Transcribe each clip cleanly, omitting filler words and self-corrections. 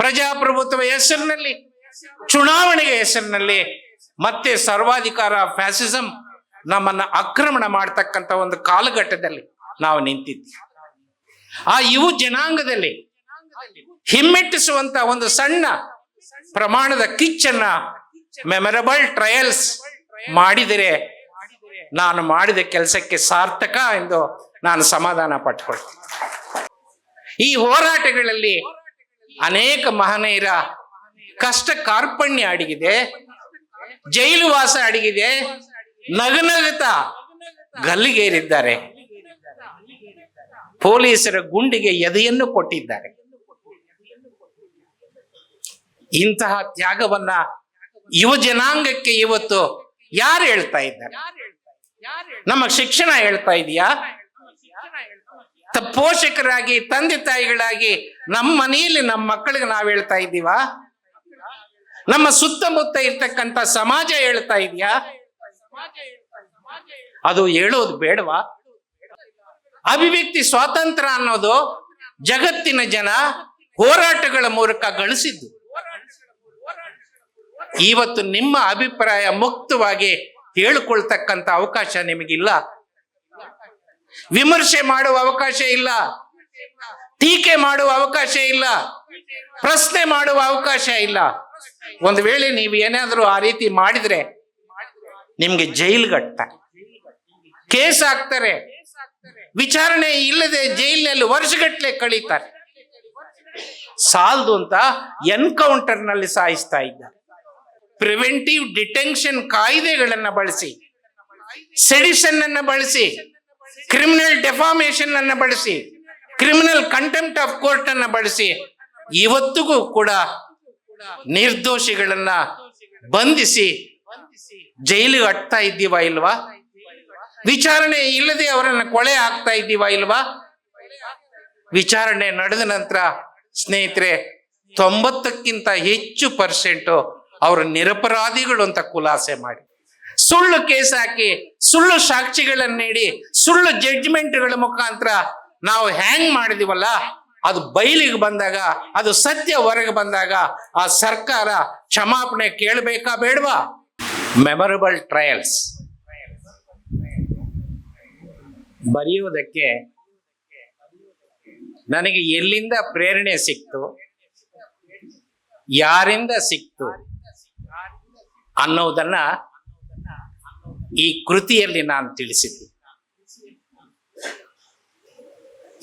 ಪ್ರಜಾಪ್ರಭುತ್ವ ಹೆಸರಿನಲ್ಲಿ, ಚುನಾವಣೆಗೆ ಹೆಸರಿನಲ್ಲಿ ಮತ್ತೆ ಸರ್ವಾಧಿಕಾರ ಫ್ಯಾಸಿಸಂ ನಮ್ಮನ್ನ ಆಕ್ರಮಣ ಮಾಡ್ತಕ್ಕಂಥ ಒಂದು ಕಾಲಘಟ್ಟದಲ್ಲಿ ನಾವು ನಿಂತಿದ್ವಿ. ಆ ಯುವ ಜನಾಂಗದಲ್ಲಿ ಹಿಮ್ಮೆಟ್ಟಿಸುವಂತ ಒಂದು ಸಣ್ಣ ಪ್ರಮಾಣದ ಕಿಚ್ಚನ್ನ ಮೆಮೊರಬಲ್ ಟ್ರಯಲ್ಸ್ ಮಾಡಿದರೆ ನಾನು ಮಾಡಿದ ಕೆಲಸಕ್ಕೆ ಸಾರ್ಥಕ ಎಂದು ನಾನು ಸಮಾಧಾನ ಪಟ್ಕೊಳ್ತೀನಿ. ಈ ಹೋರಾಟಗಳಲ್ಲಿ ಅನೇಕ ಮಹನೀಯರ ಕಷ್ಟ ಕಾರ್ಪಣ್ಯ ಅಡಗಿದೆ, ಜೈಲು ವಾಸ ಅಡಗಿದೆ, ನಗನಗುತ್ತ ಗಲ್ಲಿಗೇರಿದ್ದಾರೆ, ಪೊಲೀಸರ ಗುಂಡಿಗೆ ಎದೆಯನ್ನು ಕೊಟ್ಟಿದ್ದಾರೆ. ಇಂತಹ ತ್ಯಾಗವನ್ನ ಯುವ ಜನಾಂಗಕ್ಕೆ ಇವತ್ತು ಯಾರು ಹೇಳ್ತಾ ಇದ್ದಾರೆ? ನಮ್ಮ ಶಿಕ್ಷಣ ಹೇಳ್ತಾ ಇದೆಯಾ? ಪೋಷಕರಾಗಿ, ತಂದೆ ತಾಯಿಗಳಾಗಿ ನಮ್ಮ ಮನೆಯಲ್ಲಿ ನಮ್ಮ ಮಕ್ಕಳಿಗೆ ನಾವು ಹೇಳ್ತಾ ಇದ್ದೀವ? ನಮ್ಮ ಸುತ್ತಮುತ್ತ ಇರ್ತಕ್ಕಂಥ ಸಮಾಜ ಹೇಳ್ತಾ ಇದೆಯಾ? ಅದು ಹೇಳೋದು ಬೇಡವಾ? ಅಭಿವ್ಯಕ್ತಿ ಸ್ವಾತಂತ್ರ್ಯ ಅನ್ನೋದು ಜಗತ್ತಿನ ಜನ ಹೋರಾಟಗಳ ಮೂಲಕ ಗಳಿಸಿದ್ದು. ಇವತ್ತು ನಿಮ್ಮ ಅಭಿಪ್ರಾಯ ಮುಕ್ತವಾಗಿ ಹೇಳಿಕೊಳ್ತಕ್ಕಂಥ ಅವಕಾಶ ನಿಮಗಿಲ್ಲ, ವಿಮರ್ಶೆ ಮಾಡುವ ಅವಕಾಶ ಇಲ್ಲ, ಟೀಕೆ ಮಾಡುವ ಅವಕಾಶ ಇಲ್ಲ, ಪ್ರಶ್ನೆ ಮಾಡುವ ಅವಕಾಶ ಇಲ್ಲ. ಒಂದು ವೇಳೆ ನೀವು ಏನಾದರೂ ಆ ರೀತಿ ಮಾಡಿದ್ರೆ ನಿಮ್ಗೆ ಜೈಲ್ಗಟ್ತಾರೆ, ಕೇಸ್ ಹಾಕ್ತಾರೆ, ವಿಚಾರಣೆ ಇಲ್ಲದೆ ಜೈಲಿನಲ್ಲಿ ವರ್ಷಗಟ್ಟಲೆ ಕಳೀತಾರೆ. ಸಾಲದು ಅಂತ ಎನ್ಕೌಂಟರ್ ನಲ್ಲಿ ಸಾಯಿಸ್ತಾ ಇದ್ದಾರೆ. ಪ್ರಿವೆಂಟಿವ್ ಡಿಟೆನ್ಷನ್ ಕಾಯ್ದೆಗಳನ್ನ ಬಳಸಿ, ಸೆಡಿಷನ್ ಅನ್ನ ಬಳಸಿ, ಕ್ರಿಮಿನಲ್ ಡೆಫಾಮೇಷನ್ ಅನ್ನ ಬಳಸಿ, ಕ್ರಿಮಿನಲ್ ಕಂಟೆಂಪ್ಟ್ ಆಫ್ ಕೋರ್ಟ್ ಅನ್ನ ಬಳಸಿ ಇವತ್ತಿಗೂ ಕೂಡ ನಿರ್ದೋಷಿಗಳನ್ನ ಬಂಧಿಸಿ ಜೈಲಿಗೆ ಅಟ್ತಾ ಇದ್ದೀವಾ ಇಲ್ವಾ? ವಿಚಾರಣೆ ಇಲ್ಲದೆ ಅವರನ್ನ ಕೊಲೆ ಆಗ್ತಾ ಇದ್ದೀವಾ ಇಲ್ವಾ? ವಿಚಾರಣೆ ನಡೆದ ನಂತರ ಸ್ನೇಹಿತರೆ 90ಕ್ಕಿಂತ ಹೆಚ್ಚು % ಅವರು ನಿರಪರಾಧಿಗಳು ಅಂತ ಖುಲಾಸೆ ಮಾಡಿ, ಸುಳ್ಳು ಕೇಸ್ ಹಾಕಿ, ಸುಳ್ಳು ಸಾಕ್ಷಿಗಳನ್ನು ನೀಡಿ, ಸುಳ್ಳು ಜಡ್ಜ್ಮೆಂಟ್ಗಳ ಮುಖಾಂತರ ನಾವು ಹ್ಯಾಂಗ್ ಮಾಡಿದಿವಲ್ಲ, ಅದು ಬಯಲಿಗೆ ಬಂದಾಗ, ಅದು ಸತ್ಯ ಹೊರಗೆ ಬಂದಾಗ ಆ ಸರ್ಕಾರ ಕ್ಷಮಾಪಣೆ ಕೇಳಬೇಕಾ ಬೇಡವಾ? ಮೆಮೊರಬಲ್ ಟ್ರಯಲ್ಸ್ ಬರೆಯುವುದಕ್ಕೆ ನನಗೆ ಎಲ್ಲಿಂದ ಪ್ರೇರಣೆ ಸಿಕ್ತು, ಯಾರಿಂದ ಸಿಕ್ತು ಅನ್ನೋದನ್ನ ಈ ಕೃತಿಯಲ್ಲಿ ನಾನು ತಿಳಿಸಿದ್ದೆ.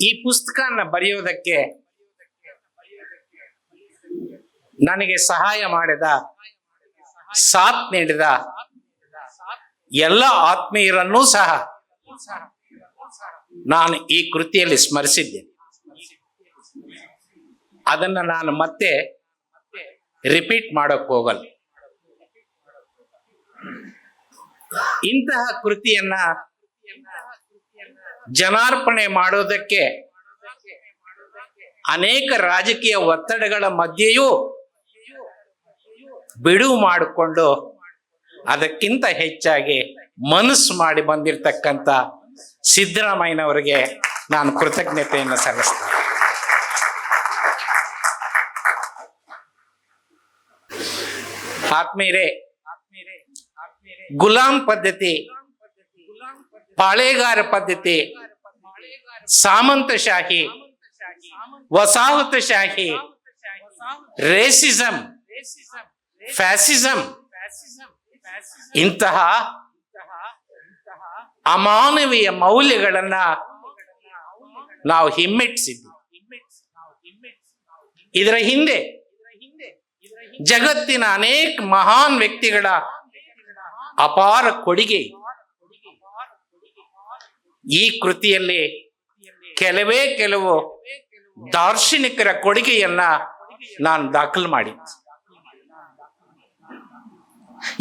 ಈ ಪುಸ್ತಕನ ಬರೆಯೋದಕ್ಕೆ ನನಗೆ ಸಹಾಯ ಮಾಡಿದ, ಸಾಥ್ ನೀಡಿದ ಎಲ್ಲ ಆತ್ಮೀಯರನ್ನೂ ಸಹ ನಾನು ಈ ಕೃತಿಯಲ್ಲಿ ಸ್ಮರಿಸಿದ್ದೇನೆ. ಅದನ್ನ ನಾನು ಮತ್ತೆ ರಿಪೀಟ್ ಮಾಡೋಕ್ ಹೋಗಲ್ಲ. ಇಂತಹ ಕೃತಿಯನ್ನ ಜನಾರ್ಪಣೆ ಮಾಡೋದಕ್ಕೆ ಅನೇಕ ರಾಜಕೀಯ ಒತ್ತಡಗಳ ಮಧ್ಯೆಯೂ ಬಿಡುವು ಮಾಡಿಕೊಂಡು ಅದಕ್ಕಿಂತ ಹೆಚ್ಚಾಗಿ ಮನಸ್ಸು ಮಾಡಿ ಬಂದಿರತಕ್ಕಂಥ ಸಿದ್ದರಾಮಯ್ಯನವರಿಗೆ ನಾನು ಕೃತಜ್ಞತೆಯನ್ನು ಸಲ್ಲಿಸ್ತೇನೆ. ಆತ್ಮೀಯರೇ, ಗುಲಾಂ ಪದ್ಧತಿ, ಪಾಳೆಗಾರ ಪದ್ಧತಿ, ಸಾಮಂತಶಾಹಿ, ವಸಾಹತುಶಾಹಿ, ರೇಸಿಸಂ, ಫ್ಯಾಸಿಸಂ ಇಂತಹ ಅಮಾನವೀಯ ಮೌಲ್ಯಗಳನ್ನ ನಾವು ಹಿಮ್ಮೆಟ್ಟಿಸಿದ್ವಿ. ಇದರ ಹಿಂದೆ ಜಗತ್ತಿನ ಅನೇಕ ಮಹಾನ್ ವ್ಯಕ್ತಿಗಳ ಅಪಾರ ಕೊಡುಗೆ. ಈ ಕೃತಿಯಲ್ಲಿ ಕೆಲವು ದಾರ್ಶನಿಕರ ಕೊಡುಗೆಯನ್ನ ನಾನು ದಾಖಲು ಮಾಡಿ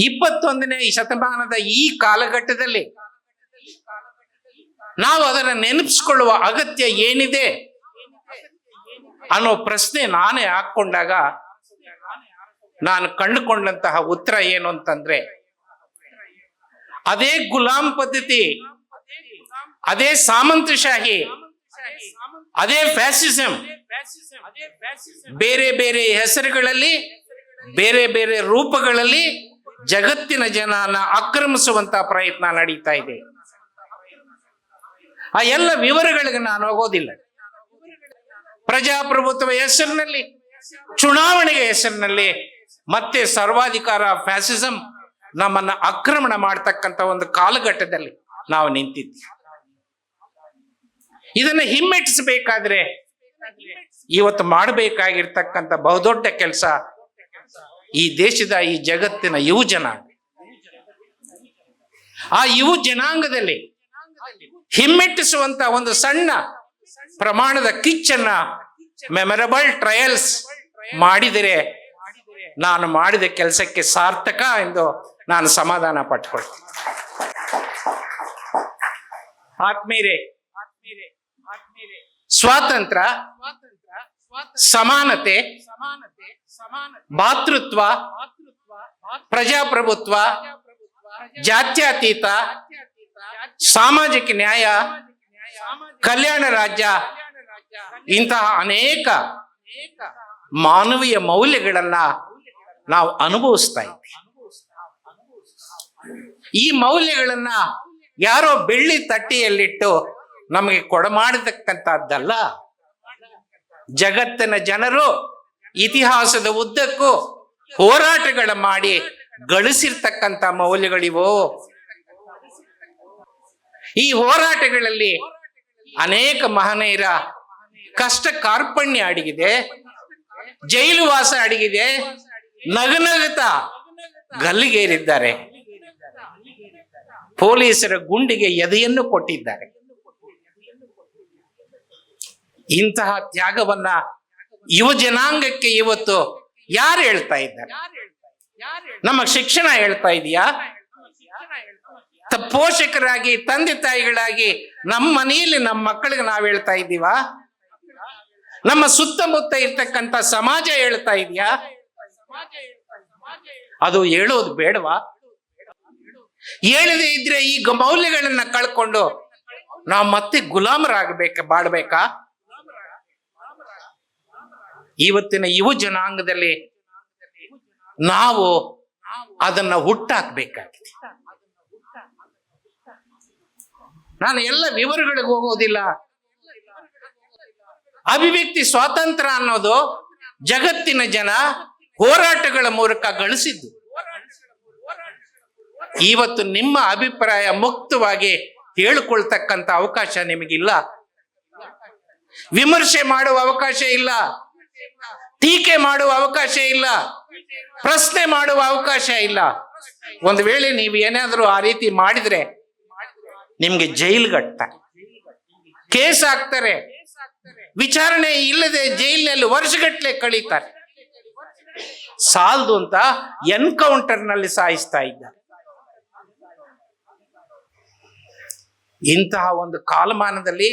21ನೇ ಶತಮಾನದ ಈ ಕಾಲಘಟ್ಟದಲ್ಲಿ ನಾವು ಅದನ್ನು ನೆನಪಿಸಿಕೊಳ್ಳುವ ಅಗತ್ಯ ಏನಿದೆ ಅನ್ನೋ ಪ್ರಶ್ನೆ ನಾನೇ ಹಾಕೊಂಡಾಗ ನಾನು ಕಂಡುಕೊಂಡಂತಹ ಉತ್ತರ ಏನು ಅಂತಂದ್ರೆ, ಅದೇ ಗುಲಾಂ ಪದ್ಧತಿ, ಅದೇ ಸಾಮಂತಶಾಹಿ, ಅದೇ ಫ್ಯಾಸಿಸಂ ಬೇರೆ ಬೇರೆ ಹೆಸರುಗಳಲ್ಲಿ, ಬೇರೆ ಬೇರೆ ರೂಪಗಳಲ್ಲಿ ಜಗತ್ತಿನ ಜನನ ಆಕ್ರಮಿಸುವಂತ ಪ್ರಯತ್ನ ನಡೀತಾ ಇದೆ. ಆ ಎಲ್ಲ ವಿವರಗಳಿಗೆ ನಾನು ಹೋಗೋದಿಲ್ಲ. ಪ್ರಜಾಪ್ರಭುತ್ವ ಹೆಸರಿನಲ್ಲಿ, ಚುನಾವಣೆಯ ಹೆಸರಿನಲ್ಲಿ ಮತ್ತೆ ಸರ್ವಾಧಿಕಾರ ಫ್ಯಾಸಿಸಂ ನಮ್ಮನ್ನ ಆಕ್ರಮಣ ಮಾಡ್ತಕ್ಕಂಥ ಒಂದು ಕಾಲಘಟ್ಟದಲ್ಲಿ ನಾವು ನಿಂತಿದ್ವಿ. ಇದನ್ನು ಹಿಮ್ಮೆಟ್ಟಿಸಬೇಕಾದ್ರೆ ಇವತ್ತು ಮಾಡಬೇಕಾಗಿರ್ತಕ್ಕಂಥ ಬಹುದೊಡ್ಡ ಕೆಲಸ ಈ ದೇಶದ, ಈ ಜಗತ್ತಿನ ಯುವ ಜನಾಂಗ, ಆ ಯುವ ಜನಾಂಗದಲ್ಲಿ ಹಿಮ್ಮೆಟ್ಟಿಸುವಂತ ಒಂದು ಸಣ್ಣ ಪ್ರಮಾಣದ ಕಿಚ್ಚನ್ನ ಮೆಮೊರಬಲ್ ಟ್ರಯಲ್ಸ್ ಮಾಡಿದರೆ ನಾನು ಮಾಡಿದ ಕೆಲಸಕ್ಕೆ ಸಾರ್ಥಕ ಎಂದು ನಾನು ಸಮಾಧಾನ ಪಟ್ಕೊಳ್ತೀನಿ. ಆತ್ಮೀಯರೇ, ಸ್ವಾತಂತ್ರ್ಯ, ಸಮಾನತೆ, ಭಾತೃತ್ವ, ಪ್ರಜಾಪ್ರಭುತ್ವ, ಜಾತ್ಯತೀತ, ಸಾಮಾಜಿಕ ನ್ಯಾಯ, ಕಲ್ಯಾಣ ರಾಜ್ಯ, ಇಂತಹ ಅನೇಕ ಮಾನವೀಯ ಮೌಲ್ಯಗಳನ್ನ ನಾವು ಅನುಭವಿಸ್ತಾ ಇದ್ದೀವಿ. ಈ ಮೌಲ್ಯಗಳನ್ನ ಯಾರೋ ಬೆಳ್ಳಿ ತಟ್ಟೆಯಲ್ಲಿಟ್ಟು ನಮಗೆ ಕೊಡಮಾಡತಕ್ಕಂಥದ್ದಲ್ಲ. ಜಗತ್ತಿನ ಜನರು ಇತಿಹಾಸದ ಉದ್ದಕ್ಕೂ ಹೋರಾಟಗಳ ಮಾಡಿ ಗಳಿಸಿರ್ತಕ್ಕಂಥ ಮೌಲ್ಯಗಳಿವು. ಈ ಹೋರಾಟಗಳಲ್ಲಿ ಅನೇಕ ಮಹನೀಯರ ಕಷ್ಟ ಕಾರ್ಪಣ್ಯ ಅಡಗಿದೆ, ಜೈಲು ವಾಸ ಅಡಗಿದೆ, ನಗನಗುತ್ತ ಗಲ್ಲಿಗೇರಿದ್ದಾರೆ, ಪೊಲೀಸರ ಗುಂಡಿಗೆ ಎದೆಯನ್ನು ಕೊಟ್ಟಿದ್ದಾರೆ. ಇಂತಹ ತ್ಯಾಗವನ್ನ ಯುವ ಜನಾಂಗಕ್ಕೆ ಇವತ್ತು ಯಾರು ಹೇಳ್ತಾ ಇದ್ದಾರೆ? ನಮ್ಮ ಶಿಕ್ಷಣ ಹೇಳ್ತಾ ಇದೆಯಾ? ಪೋಷಕರಾಗಿ, ತಂದೆ ತಾಯಿಗಳಾಗಿ ನಮ್ಮ ಮನೆಯಲ್ಲಿ ನಮ್ಮ ಮಕ್ಕಳಿಗೆ ನಾವು ಹೇಳ್ತಾ ಇದ್ದೀವ? ನಮ್ಮ ಸುತ್ತಮುತ್ತ ಇರ್ತಕ್ಕಂಥ ಸಮಾಜ ಹೇಳ್ತಾ ಇದೆಯಾ? ಅದು ಹೇಳೋದು ಬೇಡವಾ? ಹೇಳದೇ ಇದ್ರೆ ಈ ಮೌಲ್ಯಗಳನ್ನ ಕಳ್ಕೊಂಡು ನಾವು ಮತ್ತೆ ಬಾಳ್ಬೇಕಾ? ಇವತ್ತಿನ ಯುವ ಜನಾಂಗದಲ್ಲಿ ನಾವು ಅದನ್ನ ಹುಟ್ಟಾಕ್ಬೇಕಾಗಿದೆ. ನಾನು ಎಲ್ಲ ವಿವರಗಳಿಗೆ ಹೋಗೋದಿಲ್ಲ. ಅಭಿವ್ಯಕ್ತಿ ಸ್ವಾತಂತ್ರ್ಯ ಅನ್ನೋದು ಜಗತ್ತಿನ ಜನ ಹೋರಾಟಗಳ ಮೂಲಕ ಗಳಿಸಿದ್ದು. ಇವತ್ತು ನಿಮ್ಮ ಅಭಿಪ್ರಾಯ ಮುಕ್ತವಾಗಿ ಹೇಳಿಕೊಳ್ತಕ್ಕಂಥ ಅವಕಾಶ ನಿಮಗಿಲ್ಲ. ವಿಮರ್ಶೆ ಮಾಡುವ ಅವಕಾಶ ಇಲ್ಲ, ಟೀಕೆ ಮಾಡುವ ಅವಕಾಶ ಇಲ್ಲ, ಪ್ರಶ್ನೆ ಮಾಡುವ ಅವಕಾಶ ಇಲ್ಲ. ಒಂದು ವೇಳೆ ನೀವು ಏನಾದರೂ ಆ ರೀತಿ ಮಾಡಿದ್ರೆ ನಿಮ್ಗೆ ಜೈಲ್ಗಟ್ತಾರೆ, ಕೇಸ್ ಹಾಕ್ತಾರೆ, ವಿಚಾರಣೆ ಇಲ್ಲದೆ ಜೈಲಿನಲ್ಲಿ ವರ್ಷಗಟ್ಟಲೆ ಕಳೀತಾರೆ. ಸಾಲದು ಅಂತ ಎನ್ಕೌಂಟರ್ ನಲ್ಲಿ ಸಾಯಿಸ್ತಾ ಇದ್ದಾರೆ. ಇಂತಹ ಒಂದು ಕಾಲಮಾನದಲ್ಲಿ,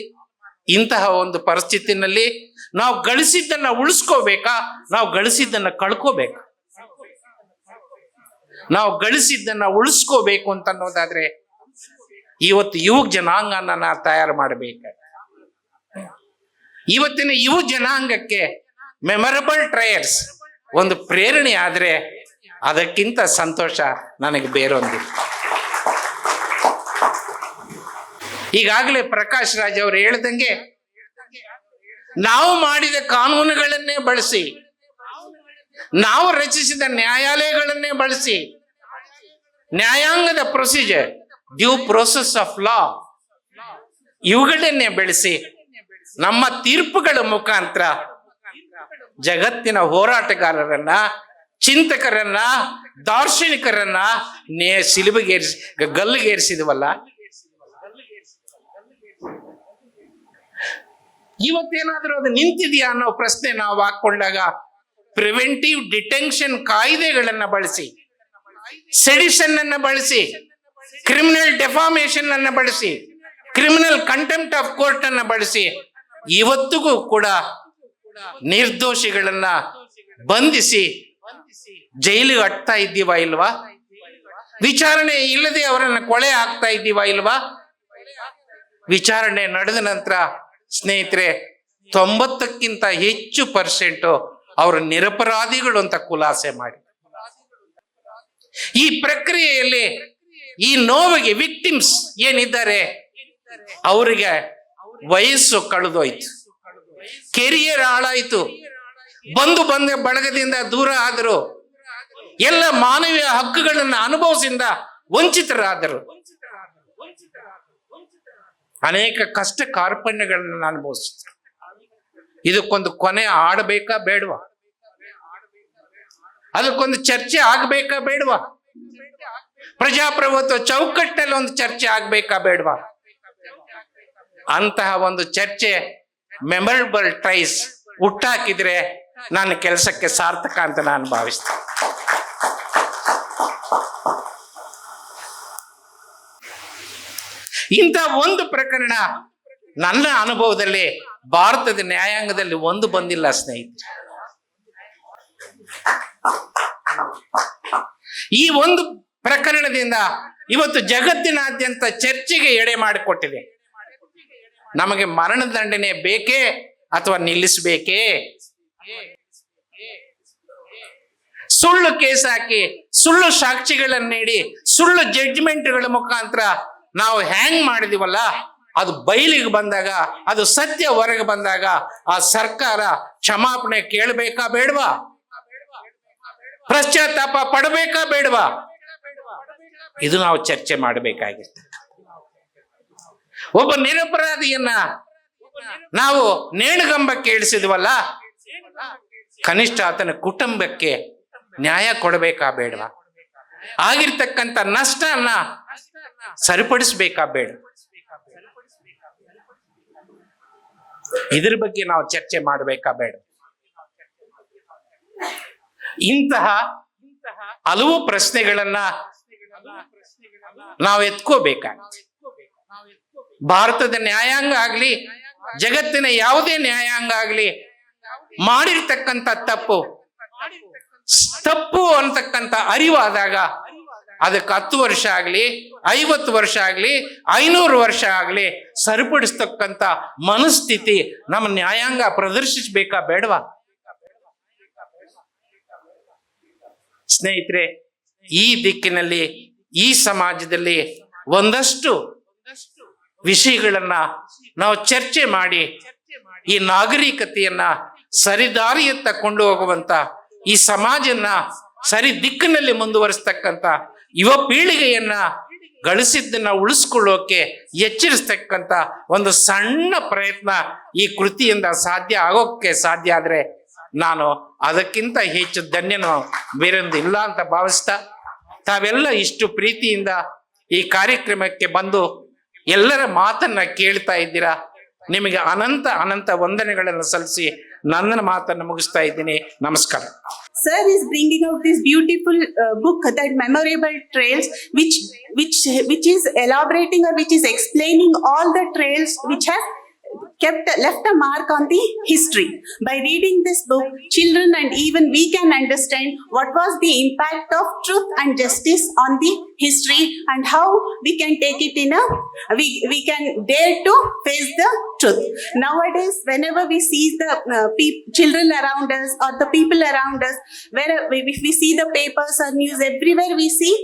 ಇಂತಹ ಒಂದು ಪರಿಸ್ಥಿತಿನಲ್ಲಿ ನಾವು ಗಳಿಸಿದ್ದನ್ನ ಉಳಿಸ್ಕೋಬೇಕಾ? ನಾವು ಗಳಿಸಿದ್ದನ್ನ ಕಳ್ಕೋಬೇಕಾ? ನಾವು ಗಳಿಸಿದ್ದನ್ನ ಉಳಿಸ್ಕೋಬೇಕು ಅಂತ ಅನ್ನೋದಾದ್ರೆ ಇವತ್ತು ಯುವ ಜನಾಂಗನ ನಾವು ತಯಾರು ಮಾಡಬೇಕು. ಇವತ್ತಿನ ಯುವ ಜನಾಂಗಕ್ಕೆ ಮೆಮೊರಬಲ್ ಟ್ರಯಲ್ಸ್ ಒಂದು ಪ್ರೇರಣೆ ಆದ್ರೆ ಅದಕ್ಕಿಂತ ಸಂತೋಷ ನನಗೆ ಬೇರೊಂದಿಲ್ಲ. ಈಗಾಗಲೇ ಪ್ರಕಾಶ್ ರಾಜ್ ಅವರು ಹೇಳ್ದಂಗೆ ನಾವು ಮಾಡಿದ ಕಾನೂನುಗಳನ್ನೇ ಬಳಸಿ, ನಾವು ರಚಿಸಿದ ನ್ಯಾಯಾಲಯಗಳನ್ನೇ ಬಳಸಿ, ನ್ಯಾಯಾಂಗದ procedure, due process of law, ಇವುಗಳನ್ನೇ ಬೆಳೆಸಿ ನಮ್ಮ ತೀರ್ಪುಗಳ ಮುಖಾಂತರ ಜಗತ್ತಿನ ಹೋರಾಟಗಾರರನ್ನ, ಚಿಂತಕರನ್ನ, ದಾರ್ಶನಿಕರನ್ನ ಗಲ್ಲಿಗೇರಿಸಿದವಲ್ಲ. ಇವತ್ತೇನಾದ್ರೂ ಅದು ನಿಂತಿದೆಯಾ ಅನ್ನೋ ಪ್ರಶ್ನೆ ನಾವು ಹಾಕೊಂಡಾಗ ಪ್ರಿವೆಂಟಿವ್ ಡಿಟೆನ್ಷನ್ ಕಾಯ್ದೆಗಳನ್ನ ಬಳಸಿ, ಸೆಡಿಷನ್ ಅನ್ನ ಬಳಸಿ, ಕ್ರಿಮಿನಲ್ ಡೆಫಾಮೇಷನ್ ಅನ್ನ ಬಳಸಿ, ಕ್ರಿಮಿನಲ್ ಕಂಟೆಂಪ್ಟ್ ಆಫ್ ಕೋರ್ಟ್ ಅನ್ನ ಬಳಸಿ ಇವತ್ತಿಗೂ ಕೂಡ ನಿರ್ದೋಷಿಗಳನ್ನ ಬಂಧಿಸಿ ಜೈಲಿಗೆ ಅಟ್ತಾ ಇದ್ದೀವ ಇಲ್ವಾ? ವಿಚಾರಣೆ ಇಲ್ಲದೆ ಅವರನ್ನ ಕೊಳೆ ಹಾಕ್ತಾ ಇದ್ದೀವ ಇಲ್ವಾ? ವಿಚಾರಣೆ ನಡೆದ ನಂತರ ಸ್ನೇಹಿತರೆ 90ಕ್ಕಿಂತ ಹೆಚ್ಚು ಪರ್ಸೆಂಟ್ ಅವರು ನಿರಪರಾಧಿಗಳು ಅಂತ ಖುಲಾಸೆ ಮಾಡಿ, ಈ ಪ್ರಕ್ರಿಯೆಯಲ್ಲಿ ಈ ನೋವಿಗೆ ವಿಕ್ಟಿಮ್ಸ್ ಏನಿದ್ದಾರೆ ಅವರಿಗೆ ವಯಸ್ಸು ಕಳೆದೋಯ್ತು, ಕೆರಿಯರ್ ಹಾಳಾಯ್ತು, ಬಂಧು ಬಳಗದಿಂದ ದೂರ ಆದರು, ಎಲ್ಲ ಮಾನವೀಯ ಹಕ್ಕುಗಳನ್ನು ಅನುಭವಿಸಿಂದ ವಂಚಿತರಾದರು, ಅನೇಕ ಕಷ್ಟ ಕಾರ್ಪಣ್ಯಗಳನ್ನು ಅನುಭವಿಸಿದ್ರು. ಇದಕ್ಕೊಂದು ಕೊನೆ ಆಡಬೇಕಾ ಬೇಡವಾ? ಅದಕ್ಕೊಂದು ಚರ್ಚೆ ಆಗ್ಬೇಕಾ ಬೇಡವಾ? ಪ್ರಜಾಪ್ರಭುತ್ವ ಚೌಕಟ್ಟಲ್ಲಿ ಒಂದು ಚರ್ಚೆ ಆಗ್ಬೇಕಾ ಬೇಡವಾ? ಅಂತಹ ಒಂದು ಚರ್ಚೆ ಮೆಮೊರಬಲ್ ಟ್ರೈಸ್ ಹುಟ್ಟಾಕಿದ್ರೆ ನನ್ನ ಕೆಲಸಕ್ಕೆ ಸಾರ್ಥಕ ಅಂತ ನಾನು ಭಾವಿಸ್ತೇನೆ. ಇಂಥ ಒಂದು ಪ್ರಕರಣ ನನ್ನ ಅನುಭವದಲ್ಲಿ ಭಾರತದ ನ್ಯಾಯಾಂಗದಲ್ಲಿ ಒಂದು ಬಂದಿಲ್ಲ ಸ್ನೇಹಿತರೆ. ಈ ಒಂದು ಪ್ರಕರಣದಿಂದ ಇವತ್ತು ಜಗತ್ತಿನಾದ್ಯಂತ ಚರ್ಚೆಗೆ ಎಡೆ ಮಾಡಿಕೊಟ್ಟಿದೆ. ನಮಗೆ ಮರಣದಂಡನೆ ಬೇಕೇ ಅಥವಾ ನಿಲ್ಲಿಸಬೇಕೇ? ಸುಳ್ಳು ಕೇಸ್ ಹಾಕಿ ಸುಳ್ಳು ಸಾಕ್ಷಿಗಳನ್ನು ನೀಡಿ ಸುಳ್ಳು ಜಡ್ಜ್ಮೆಂಟ್ಗಳ ಮುಖಾಂತರ ನಾವು ಹ್ಯಾಂಗ್ ಮಾಡಿದಿವಲ್ಲ, ಅದು ಬಯಲಿಗೆ ಬಂದಾಗ, ಅದು ಸತ್ಯ ಹೊರಗೆ ಬಂದಾಗ ಆ ಸರ್ಕಾರ ಕ್ಷಮಾಪಣೆ ಕೇಳಬೇಕಾ ಬೇಡವಾ? ಪಶ್ಚಾತ್ತಾಪ ಪಡಬೇಕಾ ಬೇಡವಾ? ಇದು ನಾವು ಚರ್ಚೆ ಮಾಡಬೇಕಾಗಿರ್ತದೆ. ಒಬ್ಬ ನಿರಪರಾಧಿಯನ್ನ ನಾವು ನೇಣುಗಂಬಕ್ಕೆ ಇಳಿಸಿದ್ವಲ್ಲ, ಕನಿಷ್ಠ ಆತನ ಕುಟುಂಬಕ್ಕೆ ನ್ಯಾಯ ಕೊಡಬೇಕಾ ಬೇಡವಾ? ಆಗಿರ್ತಕ್ಕಂಥ ನಷ್ಟನ್ನ ಸರಿಪಡಿಸ್ಬೇಕಾ ಬೇಡ? ಇದ್ರ ಬಗ್ಗೆ ನಾವು ಚರ್ಚೆ ಮಾಡಬೇಕಾ ಬೇಡ? ಇಂತಹ ಹಲವು ಪ್ರಶ್ನೆಗಳನ್ನ ನಾವು ಎತ್ಕೋಬೇಕಾಗ ಭಾರತದ ನ್ಯಾಯಾಂಗ ಆಗ್ಲಿ, ಜಗತ್ತಿನ ಯಾವುದೇ ನ್ಯಾಯಾಂಗ ಆಗ್ಲಿ, ಮಾಡಿರ್ತಕ್ಕಂಥ ತಪ್ಪು ಅಂತಕ್ಕಂಥ ಅರಿವಾದಾಗ ಅದಕ್ಕೆ 10 ವರ್ಷ ಆಗ್ಲಿ, 50 ವರ್ಷ ಆಗ್ಲಿ, 500 ವರ್ಷ ಆಗ್ಲಿ ಸರಿಪಡಿಸ್ತಕ್ಕಂಥ ಮನಸ್ಥಿತಿ ನಮ್ಮ ನ್ಯಾಯಾಂಗ ಪ್ರದರ್ಶಿಸಬೇಕಾ ಬೇಡವಾ? ಸ್ನೇಹಿತರೆ, ಈ ದಿಕ್ಕಿನಲ್ಲಿ ಈ ಸಮಾಜದಲ್ಲಿ ಒಂದಷ್ಟು ವಿಷಯಗಳನ್ನ ನಾವು ಚರ್ಚೆ ಮಾಡಿ ಈ ನಾಗರಿಕತೆಯನ್ನ ಸರಿದಾರಿಯತ್ತ ಕೊಂಡು ಹೋಗುವಂತ, ಈ ಸಮಾಜನ ಸರಿ ದಿಕ್ಕಿನಲ್ಲಿ ಮುಂದುವರಿಸ್ತಕ್ಕಂಥ ಯುವ ಪೀಳಿಗೆಯನ್ನ ಗಳಿಸಿದ್ದನ್ನ ಉಳಿಸ್ಕೊಳ್ಳೋಕೆ ಎಚ್ಚರಿಸ್ತಕ್ಕಂಥ ಒಂದು ಸಣ್ಣ ಪ್ರಯತ್ನ ಈ ಕೃತಿಯಿಂದ ಆಗೋಕ್ಕೆ ಸಾಧ್ಯ ಆದ್ರೆ ನಾನು ಅದಕ್ಕಿಂತ ಹೆಚ್ಚು ಧನ್ಯನು ಬೇರೊಂದು ಇಲ್ಲ ಅಂತ ಭಾವಿಸ್ತಾ, ತಾವೆಲ್ಲ ಇಷ್ಟು ಪ್ರೀತಿಯಿಂದ ಈ ಕಾರ್ಯಕ್ರಮಕ್ಕೆ ಬಂದು ಎಲ್ಲರ ಮಾತನ್ನ ಕೇಳ್ತಾ ಇದ್ದೀರಾ. ನಿಮಗೆ ಅನಂತ ಅನಂತ ವಂದನೆಗಳನ್ನು ಸಲ್ಲಿಸಿ ನನ್ನ ಮಾತನ್ನು ಮುಗಿಸ್ತಾ ಇದ್ದೀನಿ. ನಮಸ್ಕಾರ. Sir is bringing out this beautiful book, that Memorable Trails, which is elaborating or which is explaining all the trails which have left a mark on the history. By reading this book, children and even we can understand what was the impact of truth and justice on the history, and how we can take it we can dare to face the truth. Nowadays, whenever we see the children around us or the people around us, if we see the papers or news, everywhere we see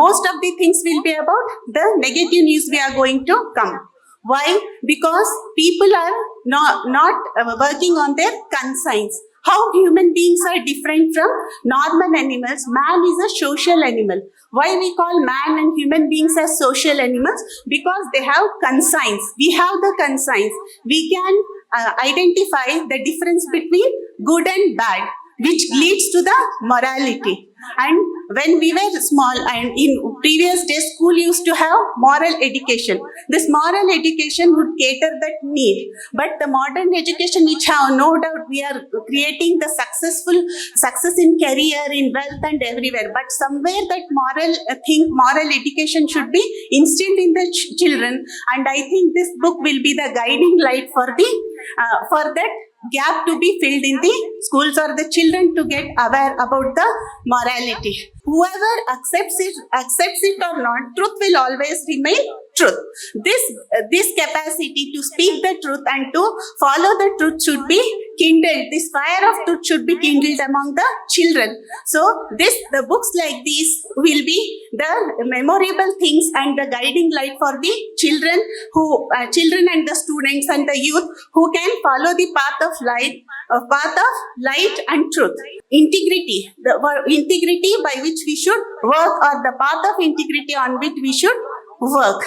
most of the things will be about the negative news we are going to come. Why? Because people are not working on their conscience. How human beings are different from normal animals. Man is a social animal. Why we call man and human beings as social animals? Because they have conscience. We have the conscience. We can identify the difference between good and bad, which leads to the morality. And when we were small, and in previous days, school used to have moral education. This moral education would cater that need. But the modern education, which have no doubt we are creating the success in career, in wealth and everywhere. But somewhere that moral education should be instilled in the children. And I think this book will be the guiding light for that gap to be filled in the schools, or the children to get aware about the morality. Whoever accepts it or not, truth will always remain truth. This capacity to speak the truth and to follow the truth should be kindled. This fire of truth should be kindled among the children. So the books like these will be the memorable things and the guiding light for the children and the students and the youth who can follow the path of light and truth. Integrity, the integrity by which we should work, or the path of integrity on which we should work.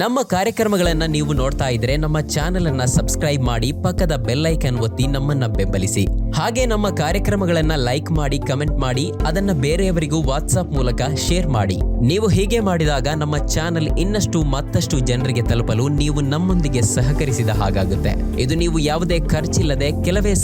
ನಮ್ಮ ಕಾರ್ಯಕ್ರಮಗಳನ್ನು ನೀವು ನೋಡ್ತಾ ಇದ್ರೆ ನಮ್ಮ channel ಅನ್ನ subscribe ಮಾಡಿ, ಪಕ್ಕದ bell icon ಒತ್ತಿ ನಮ್ಮನ್ನ ಬೆಂಬಲಿಸಿ. ಹಾಗೆ ನಮ್ಮ ಕಾರ್ಯಕ್ರಮಗಳನ್ನ ಲೈಕ್ ಮಾಡಿ, ಕಮೆಂಟ್ ಮಾಡಿ, ಅದನ್ನ ಬೇರೆಯವರಿಗೂ ವಾಟ್ಸ್ಆಪ್ ಮೂಲಕ ಶೇರ್ ಮಾಡಿ. ನೀವು ಹೀಗೆ ಮಾಡಿದಾಗ ನಮ್ಮ ಚಾನೆಲ್ ಇನ್ನಷ್ಟು ಮತ್ತಷ್ಟು ಜನರಿಗೆ ತಲುಪಲು ನೀವು ನಮ್ಮೊಂದಿಗೆ ಸಹಕರಿಸಿದ ಹಾಗಾಗುತ್ತೆ. ಇದು ನೀವು ಯಾವುದೇ ಖರ್ಚಿಲ್ಲದೆ ಕೆಲವೇ